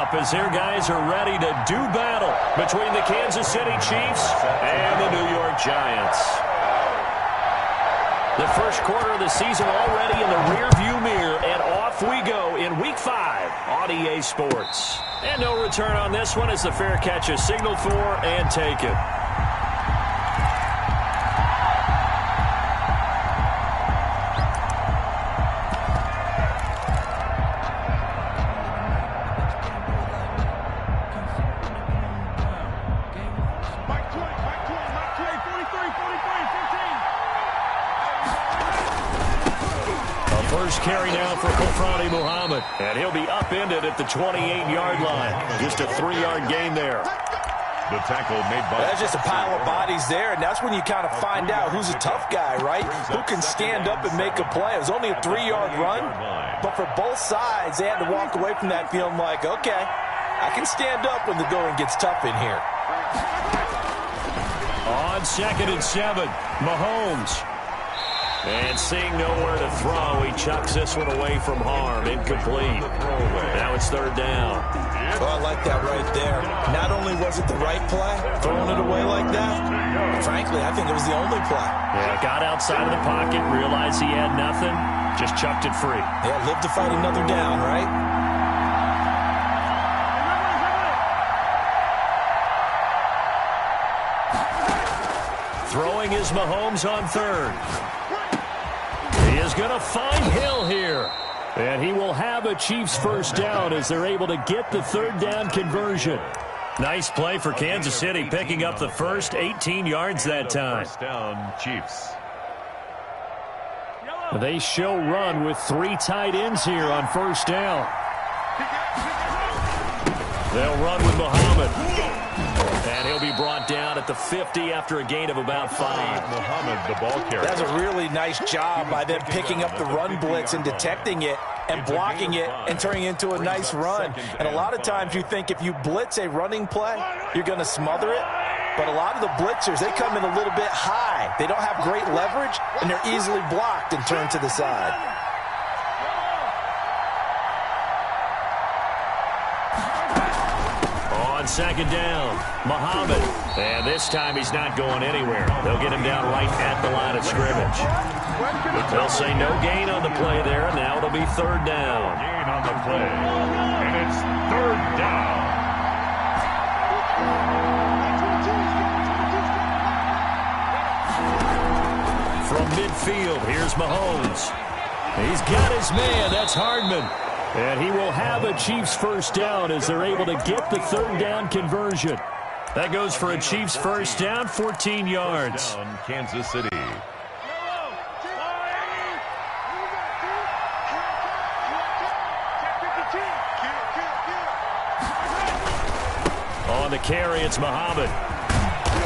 up as their guys are ready to do battle between the Kansas City Chiefs and the New York Giants. The first quarter of the season already in the rearview mirror, and off we go in Week 5 on EA Sports. And no return on this one as the fair catch is signaled for and taken. Carry now for Kofrani Muhammad. And he'll be upended at the 28-yard line. Just a 3-yard gain there. The tackle made by... That's just a pile of bodies there, and that's when you kind of find out who's a tough guy, right? Who can stand up and make a play. It was only a 3-yard run, but for both sides, they had to walk away from that feeling like, okay, I can stand up when the going gets tough in here. On 2nd and 7, Mahomes. And seeing nowhere to throw, he chucks this one away from harm. Incomplete. Now it's 3rd down. Oh, I like that right there. Not only was it the right play, throwing it away like that, frankly, I think it was the only play. Yeah, got outside of the pocket, realized he had nothing, just chucked it free. Yeah, live to fight another down, right? Throwing is Mahomes on 3rd. He is going to find Hill here. And he will have a Chiefs first down as they're able to get the 3rd down conversion. Nice play for Kansas City, picking up the first 18 yards that time. First down, Chiefs. They show run with 3 tight ends here on 1st down. They'll run with Muhammad. And he'll be brought down at the 50 after a gain of about 5. Muhammad, the ball carrier. That's a really nice job by them picking up the run blitz and detecting it and blocking it and turning it into a nice run. And a lot of times you think if you blitz a running play, you're going to smother it. But a lot of the blitzers, they come in a little bit high. They don't have great leverage, and they're easily blocked and turned to the side. On 2nd down, Muhammad. And this time he's not going anywhere. They'll get him down right at the line of scrimmage. They'll say no gain on the play there. Now it'll be 3rd down. Gain on the play. And it's 3rd down. From midfield, here's Mahomes. He's got his man. That's Hardman. And he will have a Chiefs first down as they're able to get the 3rd down conversion. That goes for a Chiefs first down, 14 yards. Down, Kansas City. On the carry, it's Muhammad.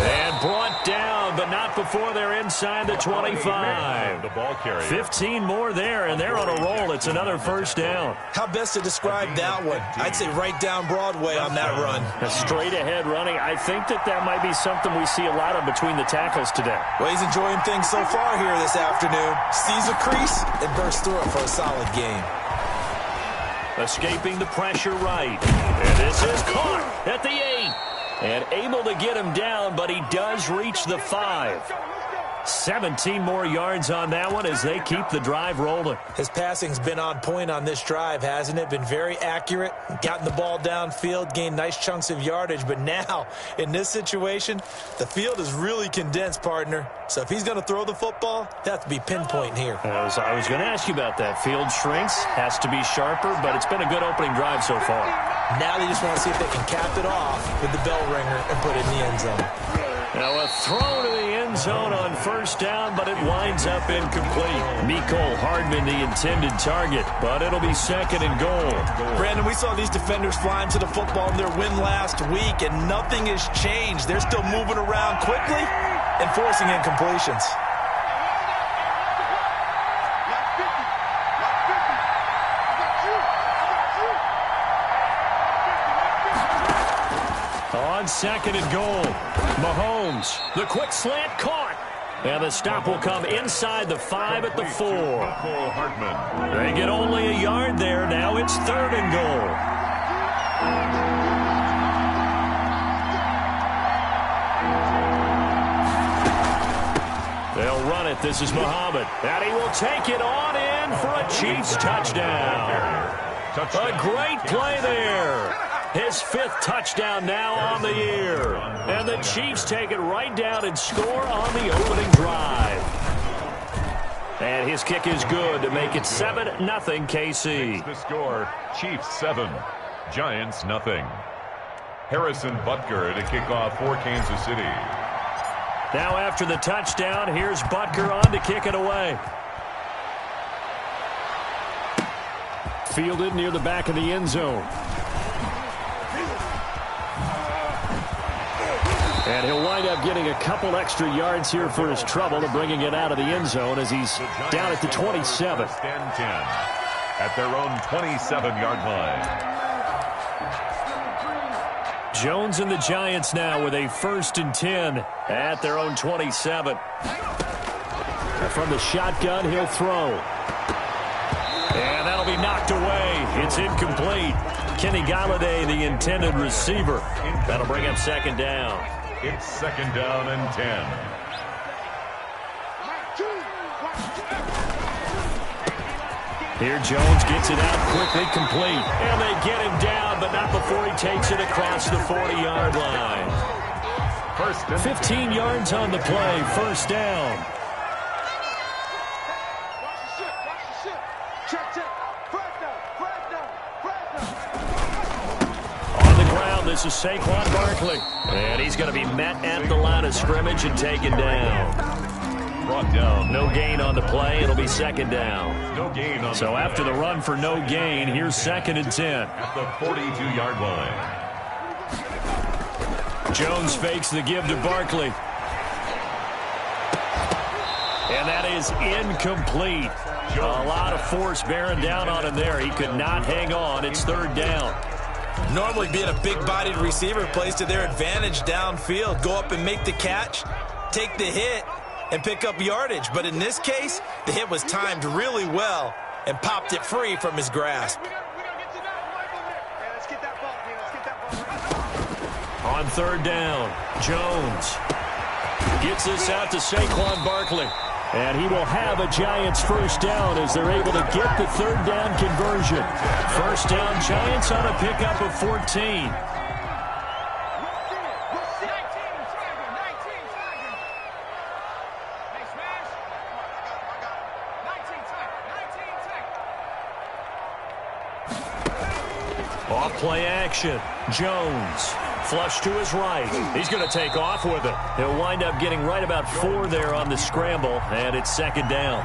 And brought down, but not before they're inside the 25. The ball carrier. 15 more there, and they're on a roll. It's another first down. How best to describe that one? I'd say right down Broadway on that run. A straight ahead running. I think that might be something we see a lot of between the tackles today. Well, he's enjoying things so far here this afternoon. Sees a crease and bursts through it for a solid game. Escaping the pressure right. And this is caught at the 8. And able to get him down, but he does reach the 5. 17 more yards on that one as they keep the drive rolling. His passing's been on point on this drive, hasn't it? Been very accurate, gotten the ball downfield, gained nice chunks of yardage. But now, in this situation, the field is really condensed, partner. So if he's going to throw the football, they have to be pinpoint here. I was going to ask you about that. Field shrinks, has to be sharper, but it's been a good opening drive so far. Now they just want to see if they can cap it off with the bell ringer and put it in the end zone. Now a throw to the end zone on first down, but it winds up incomplete. Mecole Hardman the intended target, but it'll be 2nd and goal. Brandon, we saw these defenders flying to the football in their win last week, and nothing has changed. They're still moving around quickly and forcing incompletions. On 2nd and goal, Mahomes, the quick slant caught. And the stop will come inside the 5 at the 4. They get only a yard there. Now it's 3rd and goal. snap. This is Muhammad. And he will take it on in for a Chiefs touchdown. A great play there. His 5th touchdown now on the year. And the Chiefs take it right down and score on the opening drive. And his kick is good to make it 7-0 KC. The score, Chiefs 7, Giants nothing. Harrison Butker to kick off for Kansas City. Now after the touchdown, here's Butker on to kick it away. Fielded near the back of the end zone. And he'll wind up getting a couple extra yards here for his trouble and bringing it out of the end zone as he's down at the 27. Stand 10 at their own 27-yard line. Jones and the Giants now with a 1st and 10 at their own 27. From the shotgun, he'll throw. And that'll be knocked away. It's incomplete. Kenny Golladay, the intended receiver. That'll bring up 2nd down. It's 2nd down and 10. Here Jones gets it out quickly, complete. And they get him down, but not before he takes it across the 40-yard line. 15 yards on the play, 1st down. On the ground, this is Saquon Barkley. And he's going to be met at the line of scrimmage and taken down. Brought down. No gain on the play. It'll be 2nd down. No gain on So after the run for no gain, here's 2nd and 10. At the 42-yard line. Jones fakes the give to Barkley. And that is incomplete. A lot of force bearing down on him there. He could not hang on. It's 3rd down. Normally being a big-bodied receiver plays to their advantage downfield. Go up and make the catch, take the hit, and pick up yardage. But in this case, the hit was timed really well and popped it free from his grasp. On 3rd down, Jones gets this out to Saquon Barkley. And he will have a Giants 1st down as they're able to get the 3rd down conversion. 1st down, Giants on a pickup of 14. Off play action. Jones. Flush to his right. He's going to take off with it. He'll wind up getting right about 4 there on the scramble, and it's 2nd down.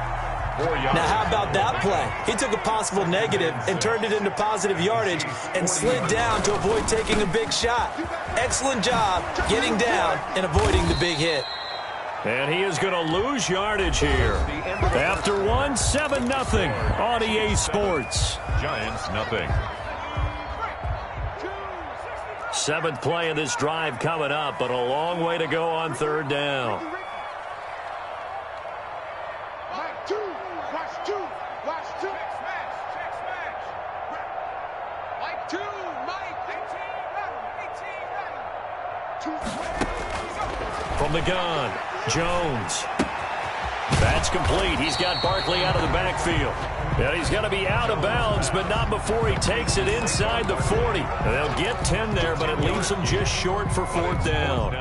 Now, how about that play? He took a possible negative and turned it into positive yardage and slid down to avoid taking a big shot. Excellent job getting down and avoiding the big hit. And he is going to lose yardage here. After 7-0 on EA Sports. Giants nothing. 7th play of this drive coming up, but a long way to go on 3rd down. From the gun, Jones. That's complete. He's got Barkley out of the backfield. And he's going to be out of bounds, but not before he takes it inside the 40. And they'll get 10 there, but it leaves him just short for 4th down.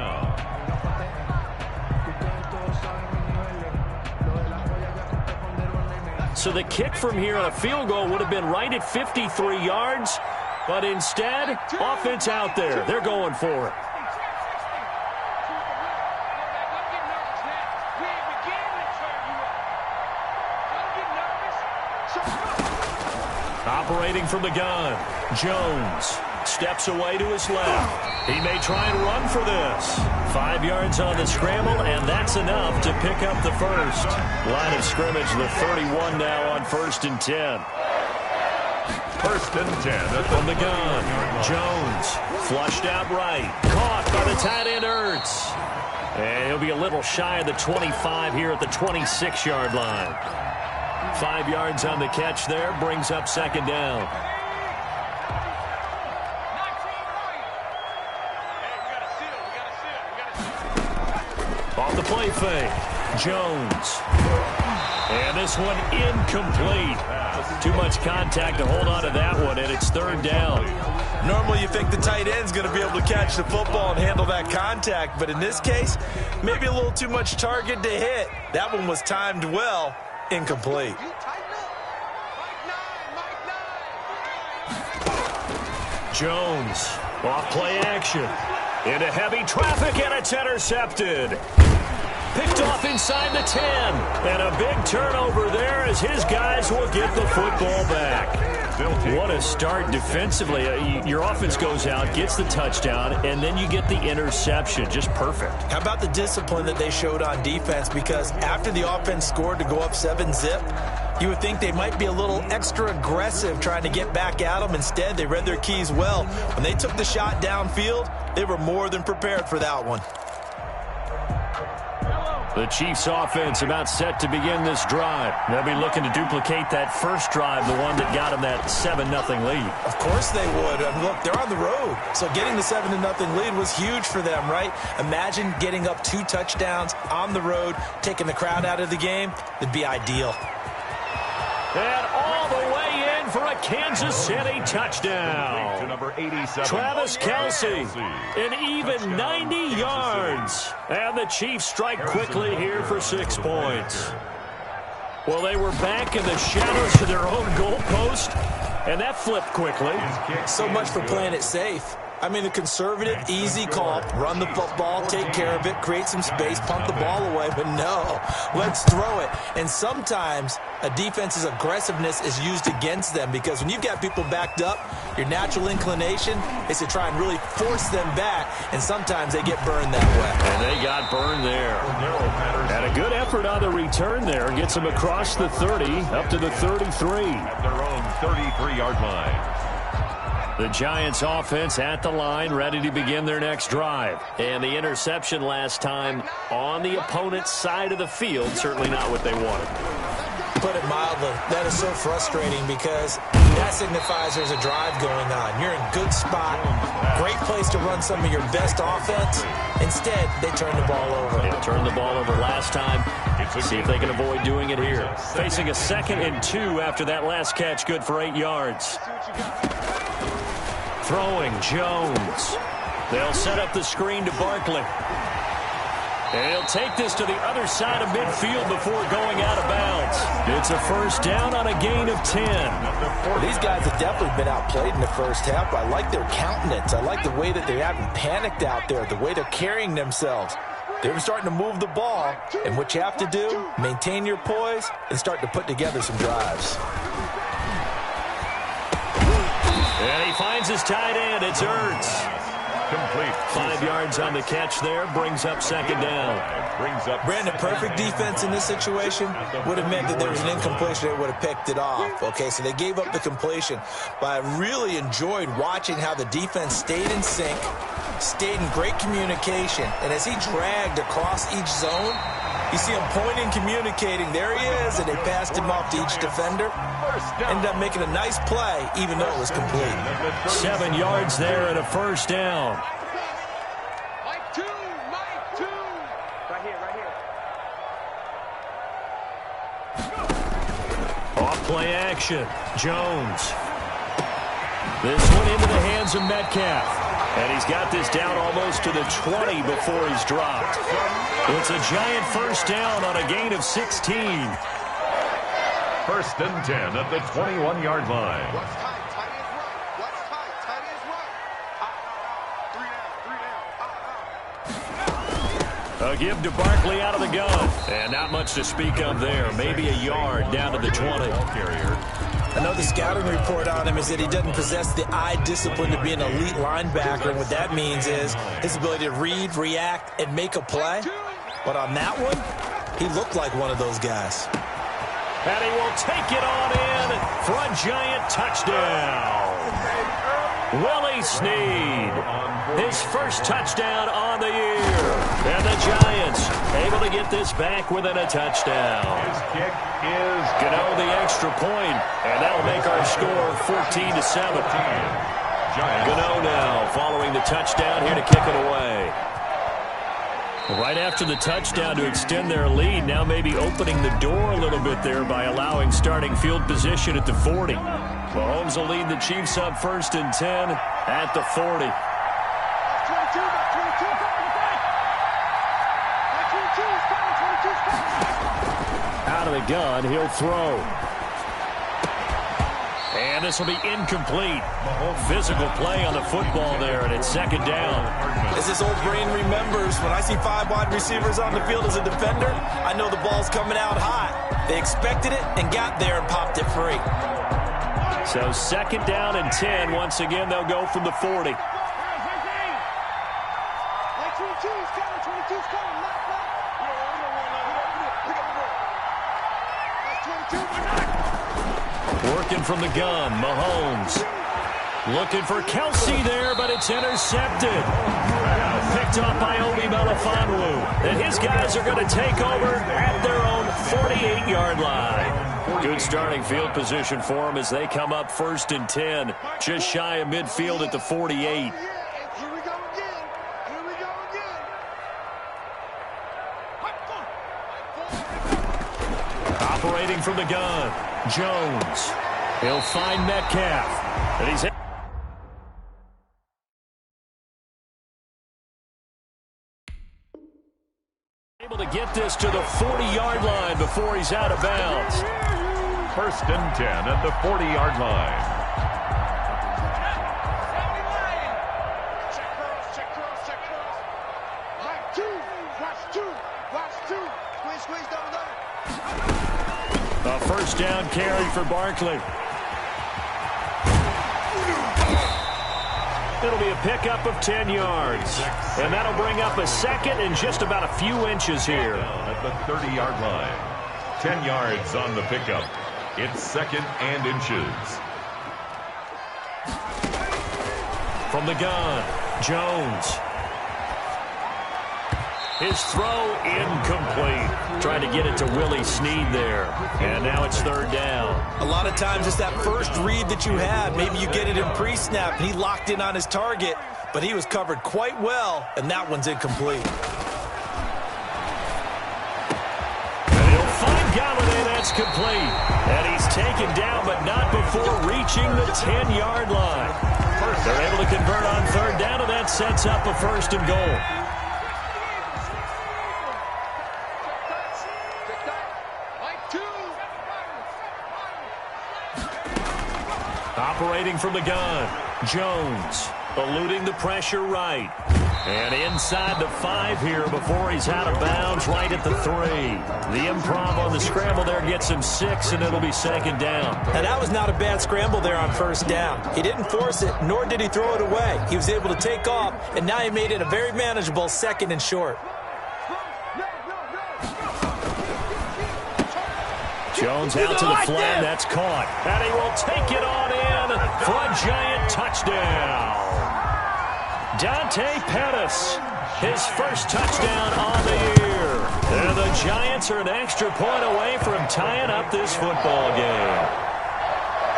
So the kick from here on a field goal would have been right at 53 yards, but instead, offense out there. They're going for it. Operating from the gun, Jones steps away to his left. He may try and run for this. 5 yards on the scramble, and that's enough to pick up the 1st. Line of scrimmage, the 31 now on 1st and 10. 1st and 10. From the gun, Jones flushed out right. Caught by the tight end, Ertz. And he'll be a little shy of the 25 here at the 26-yard line. 5 yards on the catch there, brings up 2nd down. Off the play fake. Jones. And this one incomplete. Too much contact to hold on to that one, and it's third down. Normally you think the tight end's going to be able to catch the football and handle that contact, but in this case, maybe a little too much target to hit. That one was timed well, incomplete. Jones, off play action. Into heavy traffic, and it's intercepted. Picked off inside the 10. And a big turnover there as his guys will get the football back. What a start defensively. Your offense goes out, gets the touchdown, and then you get the interception. Just perfect. How about the discipline that they showed on defense? Because after the offense scored to go up 7-zip, you would think they might be a little extra aggressive trying to get back at them. Instead, they read their keys well. When they took the shot downfield, they were more than prepared for that one. The Chiefs offense about set to begin this drive. They'll be looking to duplicate that first drive, the one that got them that 7-0 lead. Of course they would. I mean, look, they're on the road. So getting the 7-0 lead was huge for them, right? Imagine getting up 2 touchdowns on the road, taking the crowd out of the game. It'd be ideal. And all the way in for a Kansas City touchdown. To number 87. Travis Kelce, an even 90 yards. And the Chiefs strike quickly here for 6 points. Well, they were back in the shadows of their own goalpost, and that flipped quickly. So much for playing it safe. I mean, the conservative, easy call, run the football, take care of it, create some space, punt the ball away, but no, let's throw it. And sometimes a defense's aggressiveness is used against them because when you've got people backed up, your natural inclination is to try and really force them back, and sometimes they get burned that way. And they got burned there. And a good effort on the return there gets them across the 30, up to the 33. At their own 33-yard line. The Giants offense at the line, ready to begin their next drive. And the interception last time on the opponent's side of the field, certainly not what they wanted. Put it mildly, that is so frustrating because that signifies there's a drive going on. You're in a good spot, great place to run some of your best offense. Instead, they turn the ball over. They turned the ball over last time. See if they can avoid doing it here. Facing a 2nd and 2 after that last catch, good for 8 yards. Throwing Jones. They'll set up the screen to Barkley. And he'll take this to the other side of midfield before going out of bounds. It's a first down on a gain of 10. These guys have definitely been outplayed in the first half. I like their countenance. I like the way that they haven't panicked out there, the way they're carrying themselves. They're starting to move the ball, and what you have to do, maintain your poise and start to put together some drives. And he finds his tight end. It's Ertz. Complete. 5 yards on the catch there. Brings up 2nd down. Brandon, perfect defense in this situation would have meant that there was an incompletion. They would have picked it off. Okay, so they gave up the completion. But I really enjoyed watching how the defense stayed in sync, stayed in great communication. And as he dragged across each zone, you see him pointing, communicating. There he is, and they passed him off to each defender. Ended up making a nice play, even though it was complete. 7 yards there and a first down. Mike 2. Right here. Off play action. Jones. This one into the hands of Metcalf. And he's got this down almost to the 20 before he's dropped. It's a giant first down on a gain of 16. 1st and 10 at the 21-yard line. Watch tight. Tight is right. Watch tight. Tight is right. 3 down. A give to Barkley out of the gun. And not much to speak of there. Maybe a yard down to the 20. I know the scouting report on him is that he doesn't possess the eye discipline to be an elite linebacker. And what that means is his ability to read, react, and make a play. But on that one, he looked like one of those guys. And he will take it on in for a giant touchdown. Willie Snead, his first touchdown on the year. And the Giants able to get this back within a touchdown. His kick is Gano the extra point, and that'll make our score 14-7. Gano now following the touchdown here to kick it away. Right after the touchdown to extend their lead, now maybe opening the door a little bit there by allowing starting field position at the 40. Mahomes will lead the Chiefs up 1st and 10 at the 40. Out of the gun, he'll throw. And this will be incomplete. Physical play on the football there, and it's 2nd down. As his old brain remembers, when I see 5 wide receivers on the field as a defender, I know the ball's coming out hot. They expected it and got there and popped it free. So 2nd down and 10. Once again, they'll go from the 40. Working from the gun, Mahomes. Looking for Kelsey there, but it's intercepted. Picked off by Obi Melifonwu. And his guys are going to take over at their own 48-yard line. Good starting field position for them as they come up 1st and 10. Just shy of midfield at the 48. Operating from the gun, Jones. He'll find Metcalf. And he's able to get this to the 40-yard line before he's out of bounds. 1st and 10 at the 40-yard line. A 1st down carry for Barkley. It'll be a pickup of 10 yards. And that'll bring up a 2nd and just about a few inches here. At the 30-yard line. 10 yards on the pickup. It's 2nd and inches. From the gun, Jones. His throw incomplete. Trying to get it to Willie Snead there. And now it's 3rd down. A lot of times it's that first read that you had. Maybe you get it in pre-snap. He locked in on his target, but he was covered quite well, and that one's incomplete. And he'll find Galladay. That's complete. And he's taken down, but not before reaching the 10-yard line. They're able to convert on 3rd down, and that sets up a 1st and goal. Operating from the gun, Jones eluding the pressure right. And inside the 5 here before he's out of bounds right at the 3. The improv on the scramble there gets him 6, and it'll be 2nd down. And that was not a bad scramble there on 1st down. He didn't force it, nor did he throw it away. He was able to take off, and now he made it a very manageable 2nd and short. Jones out to the flat. That's caught. And he will take it on in for a giant touchdown. Dante Pettis, his 1st touchdown on the year. And the Giants are an extra point away from tying up this football game.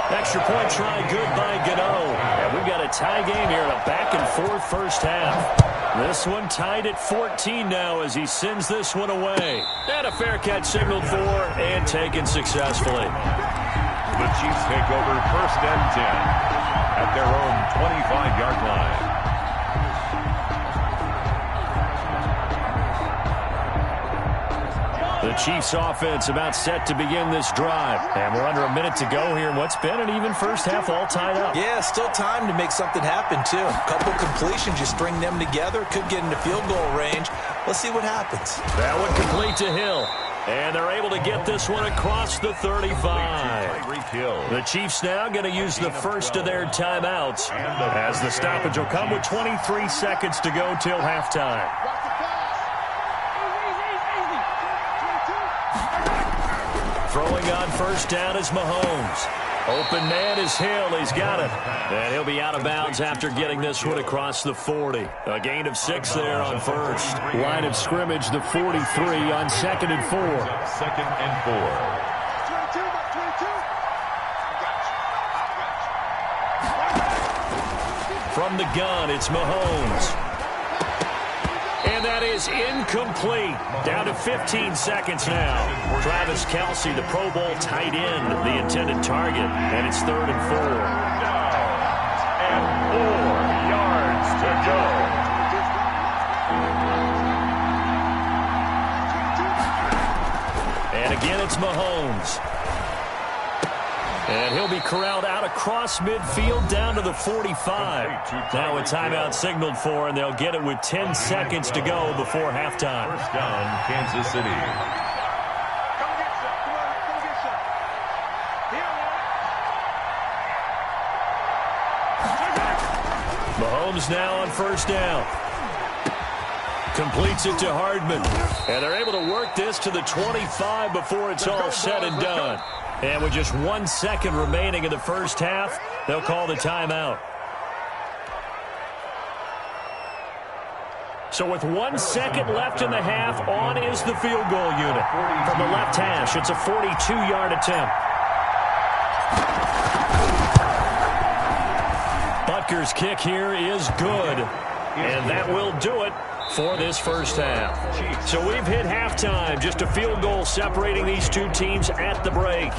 Extra point try good by Gano. And we've got a tie game here in a back-and-forth 1st half. This one tied at 14 now as he sends this one away. And a fair catch signaled for and taken successfully. The Chiefs take over 1st and 10 at their own 25-yard line. The Chiefs offense about set to begin this drive. And we're under a minute to go here in what's been an even 1st half all tied up. Yeah, still time to make something happen, too. A couple completions, you string them together, could get into field goal range. Let's see what happens. That one complete to Hill. And they're able to get this one across the 35. The Chiefs now going to use the first of their timeouts as the stoppage will come with 23 seconds to go till halftime. Throwing on 1st down is Mahomes. Open man is Hill. He's got it. And he'll be out of bounds after getting this one across the 40. A gain of 6 there on 1st. Line of scrimmage, the 43 on 2nd and 4. 2nd and 4. From the gun, it's Mahomes. And that is incomplete. Down to 15 seconds now. Travis Kelce, the Pro Bowl tight end, the intended target. And it's 3rd and 4. And 4 yards to go. And again, it's Mahomes. And he'll be corralled out across midfield down to the 45. Now a timeout signaled for, and they'll get it with 10 seconds to go before halftime. First down, Kansas City. Mahomes now on first down. Completes it to Hardman. And they're able to work this to the 25 before it's all said and done. And with just 1 second remaining in the first half, they'll call the timeout. So with 1 second left in the half, on is the field goal unit. From the left hash, it's a 42-yard attempt. Butker's kick here is good. And that will do it for this first half. So we've hit halftime. Just a field goal separating these two teams at the break.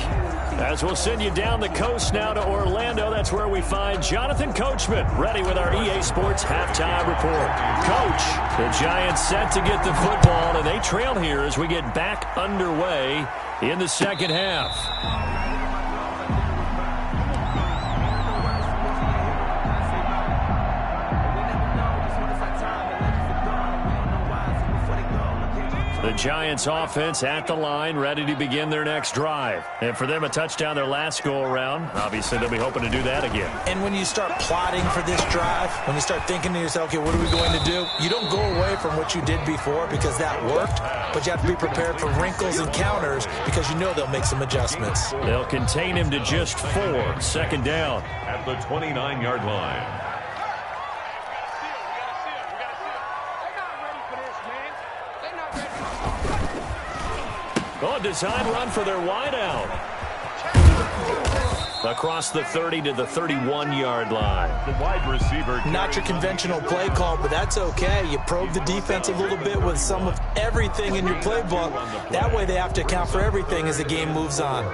As we'll send you down the coast now to Orlando, that's where we find Jonathan Coachman ready with our EA Sports halftime report. Coach, the Giants set to get the football, and they trail here as we get back underway in the second half. The Giants offense at the line, ready to begin their next drive. And for them, a touchdown their last go-around. Obviously, they'll be hoping to do that again. And when you start plotting for this drive, when you start thinking to yourself, okay, what are we going to do? You don't go away from what you did before because that worked, but you have to be prepared for wrinkles and counters because you know they'll make some adjustments. They'll contain him to just 4. Second down. At the 29-yard line. Oh, design run for their wideout. Across the 30 to the 31-yard line. The wide receiver. Not your conventional play call, but that's okay. You probe the defense a little bit with some of everything in your playbook. That way they have to account for everything as the game moves on.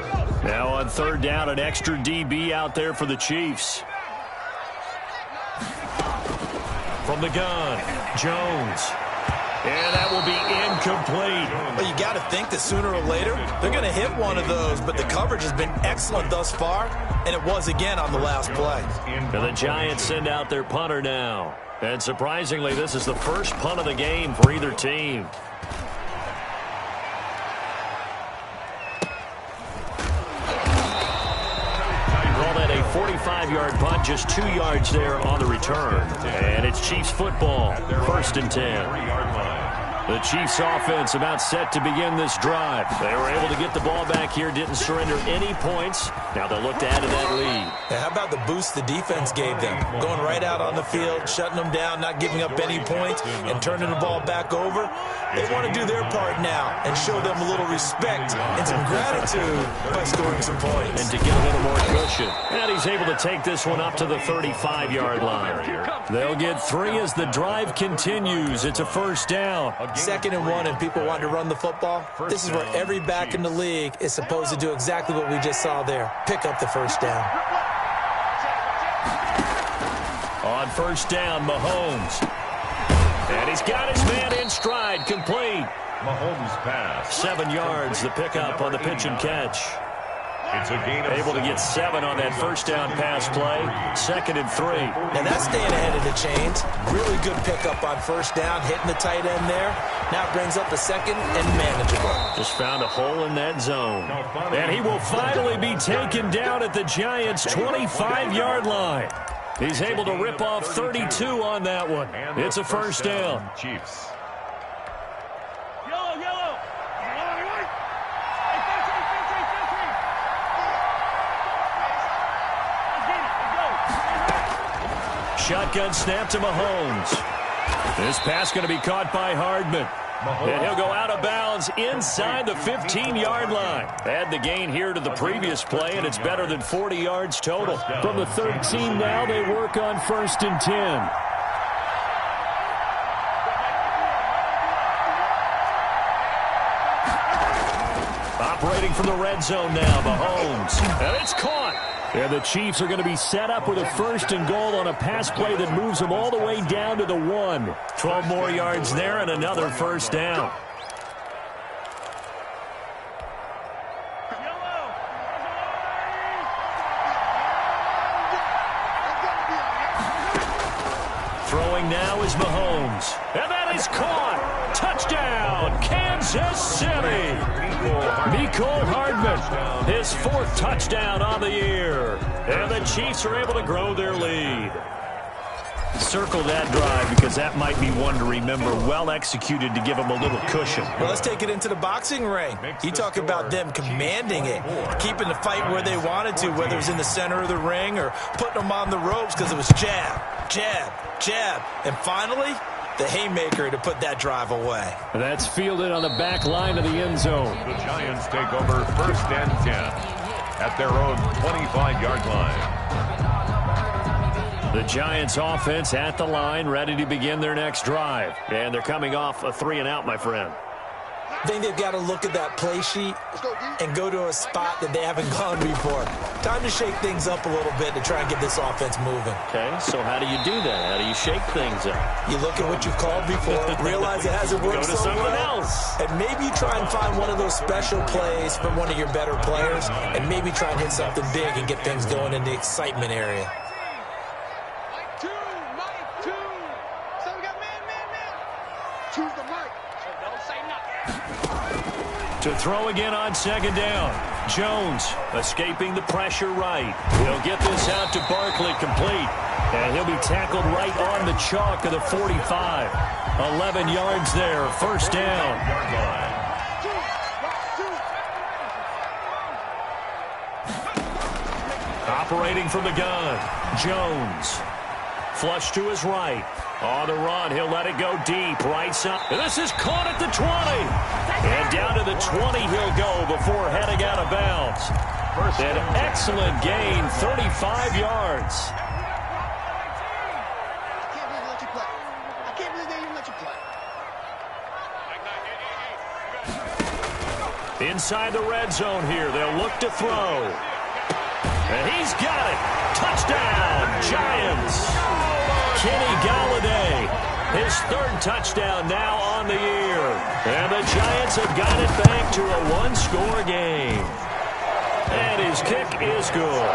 Now on third down, an extra DB out there for the Chiefs. From the gun, Jones. And that will be incomplete. Well, you got to think that sooner or later, they're going to hit one of those, but the coverage has been excellent thus far, and it was again on the last play. And the Giants send out their punter now. And surprisingly, this is the first punt of the game for either team. Call that a 45-yard punt, just 2 yards there on the return. And it's Chiefs football, 1st and 10. The Chiefs offense about set to begin this drive. They were able to get the ball back here, didn't surrender any points. Now they'll look to add to that lead. And how about the boost the defense gave them? Going right out on the field, shutting them down, not giving up any points, and turning the ball back over. They want to do their part now and show them a little respect and some gratitude by scoring some points. And to get a little more cushion. And he's able to take this one up to the 35-yard line. They'll get 3 as the drive continues. It's a first down. 2nd and 1, and people want to run the football. This is where every back in the league is supposed to do exactly what we just saw there. Pick up the first down. On first down, Mahomes. And he's got his man in stride, complete. Mahomes pass. 7 yards, the pickup on the pitch and catch. It's a gain of Able to get 7 on that first down pass play. 2nd and 3. Now that's staying ahead of the chains. Really good pickup on first down, hitting the tight end there. Now it brings up the 2nd and manageable. Just found a hole in that zone. And he will finally be taken down at the Giants' 25-yard line. He's able to rip off 32 on that one. It's a first down. Chiefs. Shotgun snap to Mahomes. This pass going to be caught by Hardman. And he'll go out of bounds inside the 15-yard line. Add the gain here to the previous play, and it's better than 40 yards total. From the 13 now, they work on 1st and 10. Operating from the red zone now, Mahomes. And it's caught. And the Chiefs are going to be set up with a 1st and goal on a pass play that moves them all the way down to the 1. 12 more yards there and another 1st down. Throwing now is Mahomes. And that is caught. Touchdown, Kansas City. Mecole Hardman, his 4th touchdown on the year. And the Chiefs are able to grow their lead. Circle that drive because that might be one to remember. Well executed to give them a little cushion. Well, let's take it into the boxing ring. You talk about them commanding it, keeping the fight where they wanted to, whether it was in the center of the ring or putting them on the ropes because it was jab, jab, jab. And finally, the haymaker to put that drive away. That's fielded on the back line of the end zone. The Giants take over 1st and 10 at their own 25-yard line. The Giants offense at the line, ready to begin their next drive. And they're coming off a 3-and-out, my friend. I think they've got to look at that play sheet and go to a spot that they haven't gone before. Time to shake things up a little bit to try and get this offense moving. Okay, so how do you do that? How do you shake things up? You look at what you've called before, realize it hasn't worked Go to so something well, else. and maybe try and find one of those special plays from one of your better players, and maybe try and hit something big and get things going in the excitement area. Choose the mic. So don't say nothing. To throw again on 2nd down. Jones escaping the pressure right. He'll get this out to Barkley, complete. And he'll be tackled right on the chalk of the 45. 11 yards there, 1st down. Operating from the gun, Jones. Flush to his right. On the run, he'll let it go deep. Right side. And this is caught at the 20. And down to the 20 he'll go before heading out of bounds. An excellent gain, 35 yards. I can't believe they let you play. I can't believe they even let you play. Inside the red zone here, they'll look to throw. And he's got it. Touchdown, Giants. Kenny Golladay, his 3rd touchdown now on the year. And the Giants have got it back to a 1-score game. And his kick is good.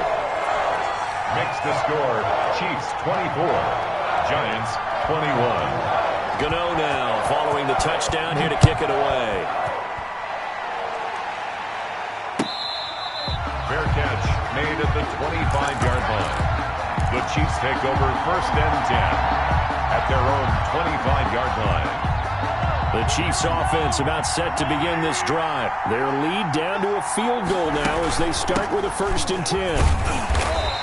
Makes the score Chiefs 24, Giants 21. Gano now following the touchdown here to kick it away. Fair catch made at the 25-yard line. The Chiefs take over 1st and 10 at their own 25-yard line. The Chiefs offense about set to begin this drive. Their lead down to a field goal now as they start with a 1st and 10.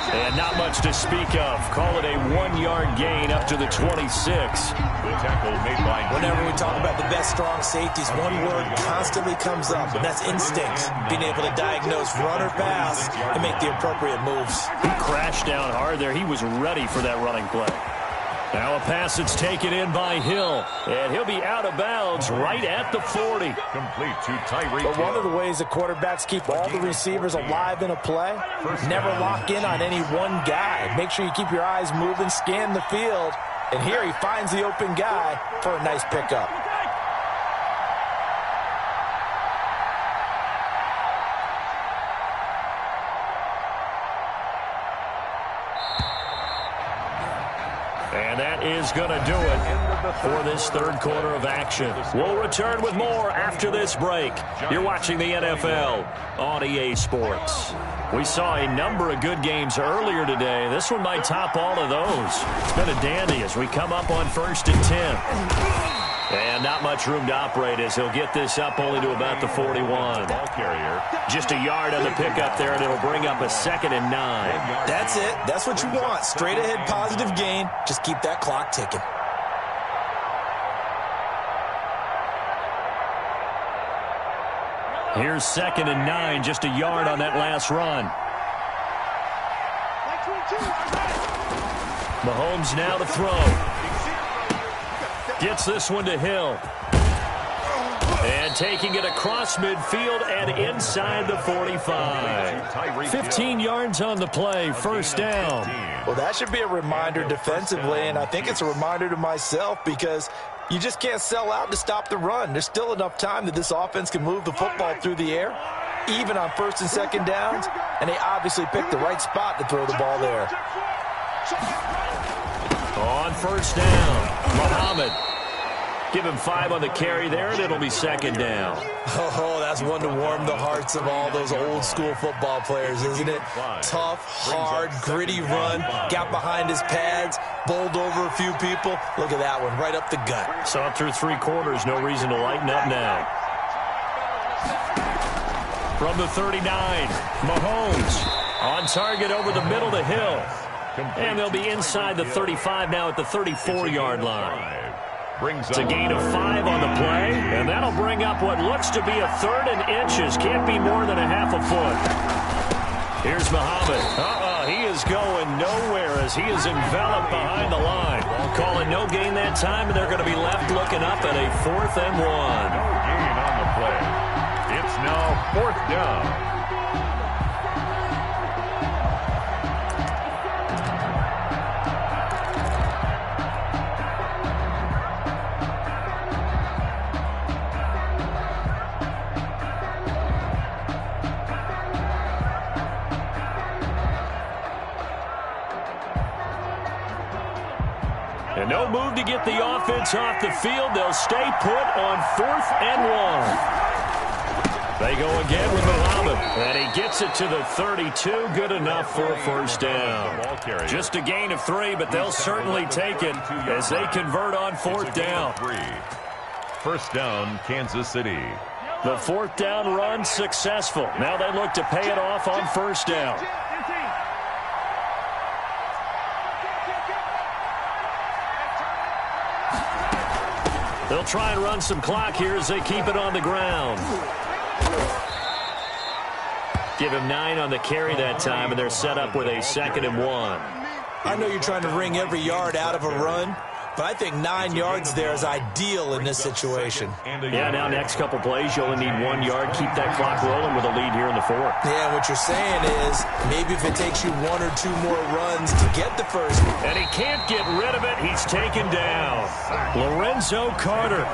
And not much to speak of. Call it a 1-yard gain up to the 26. The tackle made by... Whenever we talk about the best strong safeties, one word constantly comes up, and that's instinct. Being able to diagnose run or pass and make the appropriate moves. He crashed down hard there. He was ready for that running play. Now a pass that's taken in by Hill. And he'll be out of bounds right at the 40. Complete to Tyreek. But one of the ways that quarterbacks keep all the receivers alive in a play, never lock in on any one guy. Make sure you keep your eyes moving, scan the field. And here he finds the open guy for a nice pickup. And that is going to do it for this 3rd quarter of action. We'll return with more after this break. You're watching the NFL on EA Sports. We saw a number of good games earlier today. This one might top all of those. It's been a dandy as we come up on 1st and 10. And not much room to operate as he'll get this up only to about the 41. Ball carrier. Just a yard on the pickup there, and it'll bring up a 2nd and 9. That's it. That's what you want. Straight ahead positive gain. Just keep that clock ticking. Here's 2nd and 9, just a yard on that last run. Mahomes now to throw. Gets this one to Hill. And taking it across midfield and inside the 45. 15 yards on the play, first down. Well, that should be a reminder defensively, and I think it's a reminder to myself because you just can't sell out to stop the run. There's still enough time that this offense can move the football through the air, even on first and second downs, and they obviously picked the right spot to throw the ball there. On first down, Muhammad. Give him 5 on the carry there, and it'll be second down. Oh, that's one to warm the hearts of all those old-school football players, isn't it? Tough, hard, gritty run, got behind his pads, bowled over a few people. Look at that one, right up the gut. Saw it through 3 quarters, no reason to lighten up now. From the 39, Mahomes on target over the middle to Hill. And they'll be inside the 35 now at the 34-yard line. It's a gain of 5 on the play, and that'll bring up what looks to be a 3rd and inches. Can't be more than a half a foot. Here's Muhammad. He is going nowhere as he is enveloped behind the line. Calling no gain that time, and they're going to be left looking up at a 4th and 1. No gain on the play. It's now 4th down. And no move to get the offense off the field. They'll stay put on 4th and 1. They go again with Muhammad. And he gets it to the 32. Good enough for a first down. Just a gain of 3, but they'll certainly take it as they convert on 4th down. First down, Kansas City. The 4th down run successful. Now they look to pay it off on first down. They'll try and run some clock here as they keep it on the ground. Give him 9 on the carry that time, and they're set up with a 2nd and 1. I know you're trying to wring every yard out of a run, but I think 9 yards there is ideal in this situation. Yeah, now next couple plays, you only need 1 yard. Keep that clock rolling with a lead here in the 4th. Yeah, what you're saying is maybe if it takes you 1 or 2 more runs to get the first. And he can't get rid of it. He's taken down. Lorenzo Carter.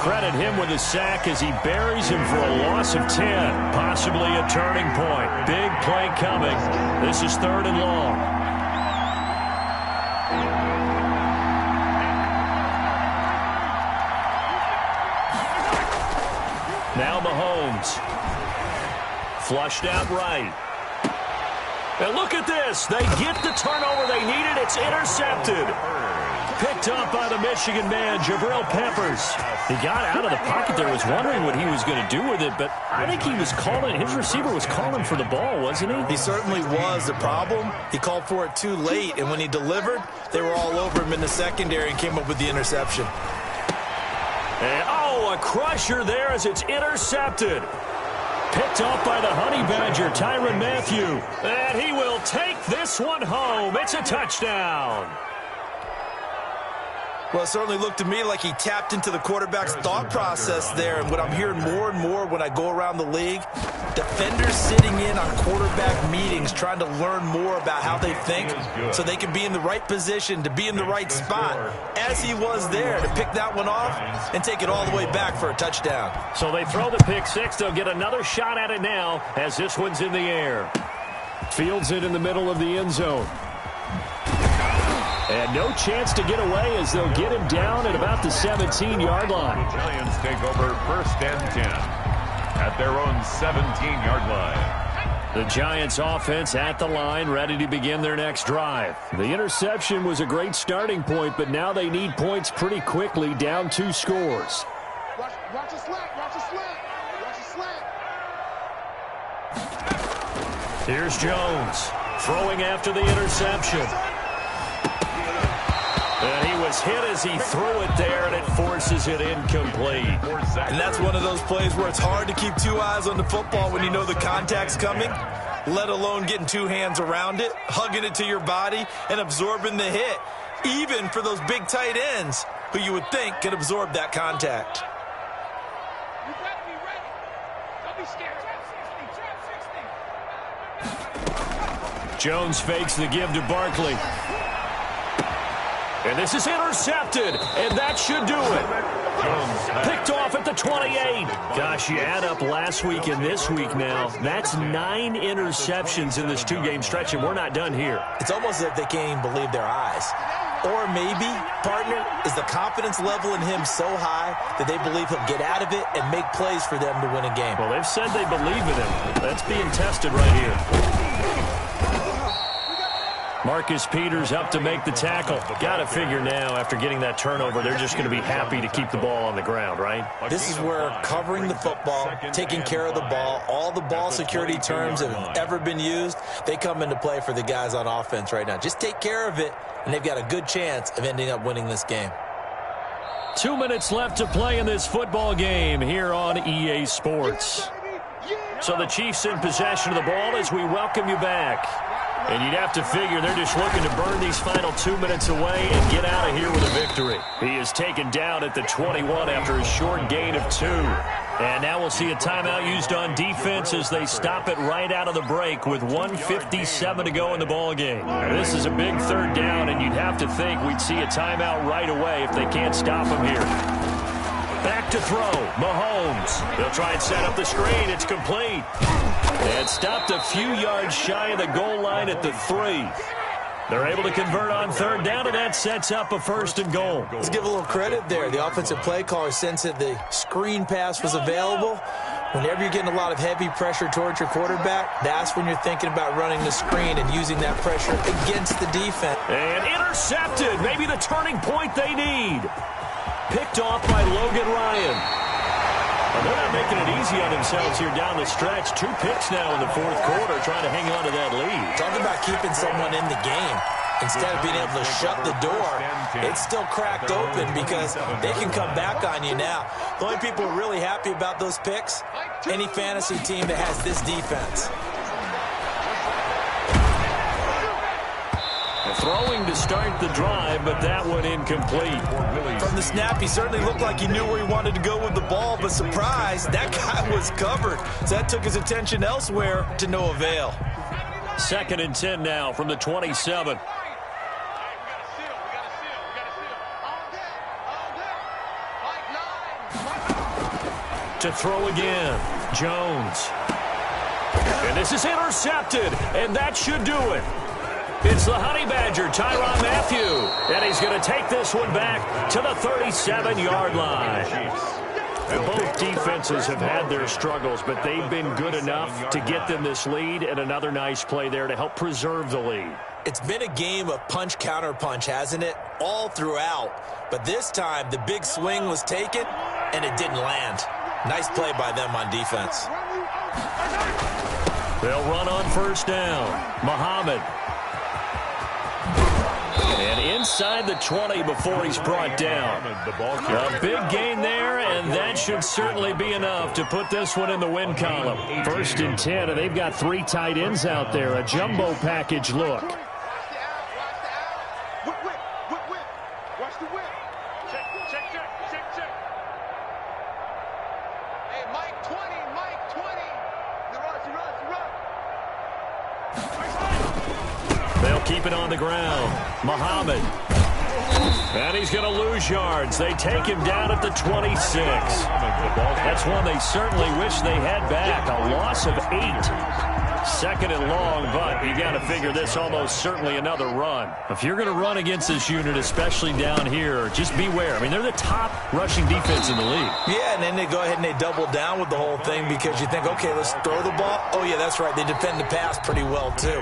Credit him with a sack as he buries him for a loss of 10. Possibly a turning point. Big play coming. This is 3rd and long. Now Mahomes. Flushed out right. And look at this. They get the turnover they needed. It's intercepted. Picked up by the Michigan man, Jabril Peppers. He got out of the pocket there, was wondering what he was going to do with it, but I think he was calling, his receiver was calling for the ball, wasn't he? He certainly was. The problem, he called for it too late, and when he delivered, they were all over him in the secondary and came up with the interception. And, a crusher there as it's intercepted. Picked off by the Honey Badger, Tyrann Mathieu. And he will take this one home. It's a touchdown. Well, it certainly looked to me like he tapped into the quarterback's thought process there. And what I'm hearing more and more when I go around the league, defenders sitting in on quarterback meetings trying to learn more about how they think so they can be in the right position to be in the right spot, as he was there to pick that one off and take it all the way back for a touchdown. So they throw the pick six. They'll get another shot at it now as this one's in the air. Fields it in the middle of the end zone. And no chance to get away as they'll get him down at about the 17-yard line. The Giants take over 1st and 10 at their own 17-yard line. The Giants offense at the line, ready to begin their next drive. The interception was a great starting point, but now they need points pretty quickly, down 2 scores. Watch the slant, watch the slant, watch the slant. Here's Jones throwing after the interception. And he was hit as he threw it there, and it forces it incomplete. And that's one of those plays where it's hard to keep 2 eyes on the football when you know the contact's coming, let alone getting 2 hands around it, hugging it to your body, and absorbing the hit, even for those big tight ends who you would think could absorb that contact. You got me Jones fakes the give to Barkley. And this is intercepted, and that should do it. Picked off at the 28. Gosh, you add up last week and this week now. That's 9 interceptions in this 2-game stretch, and we're not done here. It's almost as if they can't even believe their eyes. Or maybe, partner, is the confidence level in him so high that they believe he'll get out of it and make plays for them to win a game. Well, they've said they believe in him. That's being tested right here. Marcus Peters up to make the tackle. Got to figure now, after getting that turnover, they're just going to be happy to keep the ball on the ground, right? This is where covering the football, taking care of the ball, all the ball security terms that have ever been used, they come into play for the guys on offense right now. Just take care of it, and they've got a good chance of ending up winning this game. 2 minutes left to play in this football game here on EA Sports. So the Chiefs in possession of the ball as we welcome you back. And you'd have to figure they're just looking to burn these final 2 minutes away and get out of here with a victory. He is taken down at the 21 after a short gain of 2. And now we'll see a timeout used on defense as they stop it right out of the break with 1:57 to go in the ball game. This is a big third down, and you'd have to think we'd see a timeout right away if they can't stop him here. Back to throw, Mahomes. They'll try and set up the screen. It's complete. And stopped a few yards shy of the goal line at the 3. They're able to convert on third down, and that sets up a 1st and goal. Let's give a little credit there. The offensive play caller sensed that the screen pass was available. Whenever you're getting a lot of heavy pressure towards your quarterback, that's when you're thinking about running the screen and using that pressure against the defense. And intercepted. Maybe the turning point they need. Picked off by Logan Ryan. Well, they're not making it easy on themselves here down the stretch. 2 picks now in the 4th quarter, trying to hang on to that lead. Talk about keeping someone in the game. Instead of being able to shut the door, it's still cracked open because they can come back on you now. The only people who are really happy about those picks, any fantasy team that has this defense. Throwing to start the drive, but that one incomplete. From the snap, he certainly looked like he knew where he wanted to go with the ball, but surprise, that guy was covered. So that took his attention elsewhere to no avail. 2nd and 10 now from the 27. To throw again, Jones. And this is intercepted, and that should do it. It's the Honey Badger, Tyrann Mathieu. And he's going to take this one back to the 37-yard line. Both defenses have had their struggles, but they've been good enough to get them this lead, and another nice play there to help preserve the lead. It's been a game of punch-counter-punch, hasn't it? All throughout. But this time, the big swing was taken, and it didn't land. Nice play by them on defense. They'll run on 1st down. Muhammad. And inside the 20 before he's brought down. A big gain there, and that should certainly be enough to put this one in the win column. 1st and 10, and they've got 3 tight ends out there. A jumbo package look. Watch the whip. Check. Hey, Mike 20. They'll keep it on the ground. Muhammad. And he's going to lose yards. They take him down at the 26. That's one they certainly wish they had back. A loss of 8. 2nd and long, but you got to figure this almost certainly another run. If you're going to run against this unit, especially down here, just beware. I mean, they're the top rushing defense in the league. Yeah, and then they go ahead and they double down with the whole thing because you think, okay, let's throw the ball. Oh, yeah, that's right. They defend the pass pretty well, too.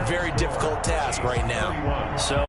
Very difficult task right now. So